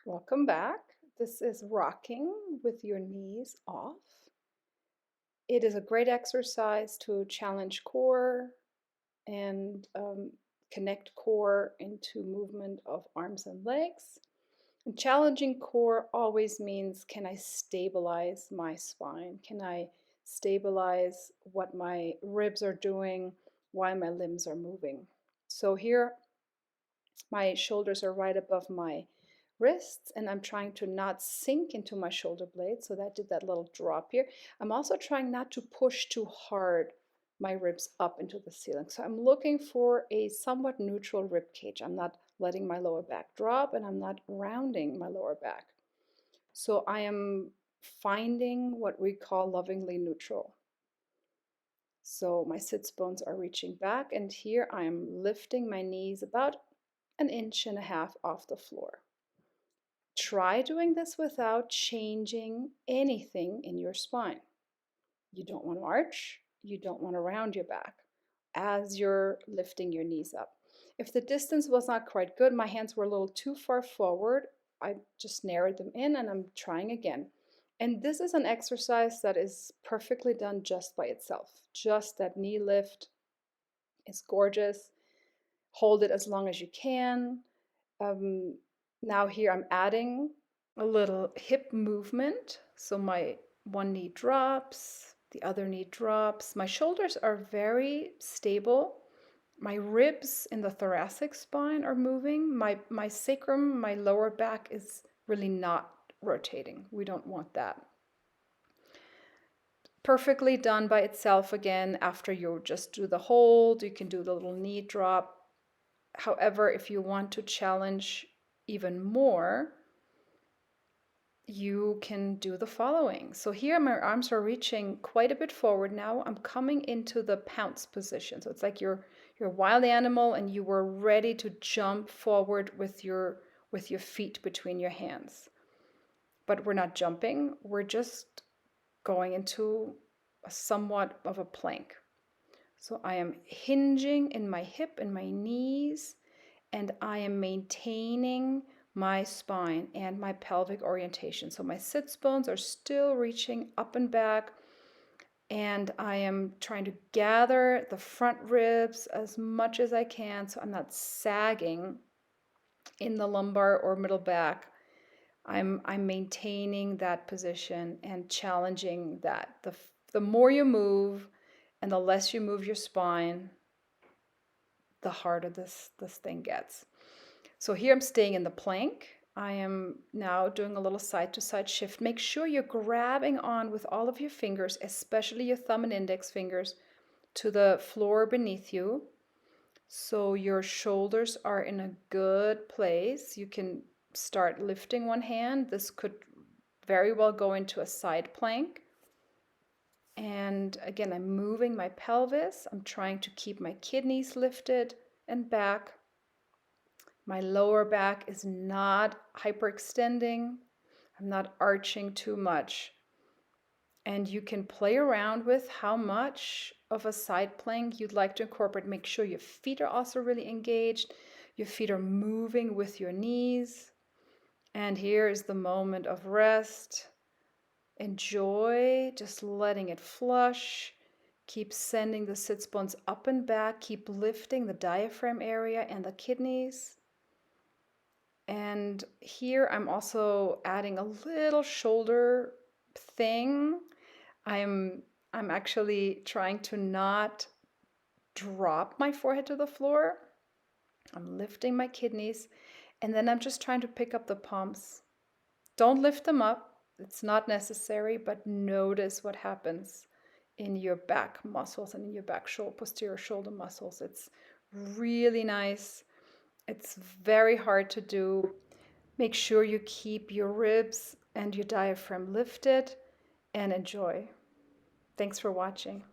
Welcome back. This is rocking with your knees off. It is a great exercise to challenge core and connect core into movement of arms and legs. And challenging core always means, can I stabilize my spine? Can I stabilize what my ribs are doing while my limbs are moving? So here, my shoulders are right above my wrists, and I'm trying to not sink into my shoulder blades. So that did that little drop here. I'm also trying not to push too hard my ribs up into the ceiling. So I'm looking for a somewhat neutral rib cage. I'm not letting my lower back drop, and I'm not rounding my lower back. So I am finding what we call lovingly neutral. So my sits bones are reaching back, and here I am lifting my knees about 1.5 inches off the floor. Try doing this without changing anything in your spine. You don't want to arch, you don't want to round your back as you're lifting your knees up. If the distance was not quite good, my hands were a little too far forward, I just narrowed them in and I'm trying again. And this is an exercise that is perfectly done just by itself. Just that knee lift is gorgeous. Hold it as long as you can. Now here I'm adding a little hip movement. So my one knee drops, the other knee drops. My shoulders are very stable. My ribs in the thoracic spine are moving. My sacrum, my lower back is really not rotating. We don't want that. Perfectly done by itself again. After you just do the hold, you can do the little knee drop. However, if you want to challenge even more, you can do the following. So here my arms are reaching quite a bit forward now. I'm coming into the pounce position. So it's like you're a wild animal and you were ready to jump forward with your feet between your hands. But we're not jumping, we're just going into a somewhat of a plank. So I am hinging in my hip and my knees, and I am maintaining my spine and my pelvic orientation. So my sits bones are still reaching up and back, and I am trying to gather the front ribs as much as I can so I'm not sagging in the lumbar or middle back. I'm maintaining that position and challenging that. The more you move and the less you move your spine, the harder this thing gets. So here I'm staying in the plank. I am now doing a little side to side shift. Make sure you're grabbing on with all of your fingers, especially your thumb and index fingers, to the floor beneath you. So your shoulders are in a good place. You can start lifting one hand. This could very well go into a side plank. And again, I'm moving my pelvis. I'm trying to keep my kidneys lifted and back. My lower back is not hyperextending. I'm not arching too much. And you can play around with how much of a side plank you'd like to incorporate. Make sure your feet are also really engaged. Your feet are moving with your knees. And here is the moment of rest. Enjoy just letting it flush. Keep sending the sits bones up and back. Keep lifting the diaphragm area and the kidneys. And here I'm also adding a little shoulder thing. I'm actually trying to not drop my forehead to the floor. I'm lifting my kidneys, and then I'm just trying to pick up the palms. Don't lift them up. It's not necessary, but notice what happens in your back muscles and in your back posterior shoulder muscles. It's really nice. It's very hard to do. Make sure you keep your ribs and your diaphragm lifted and enjoy. Thanks for watching.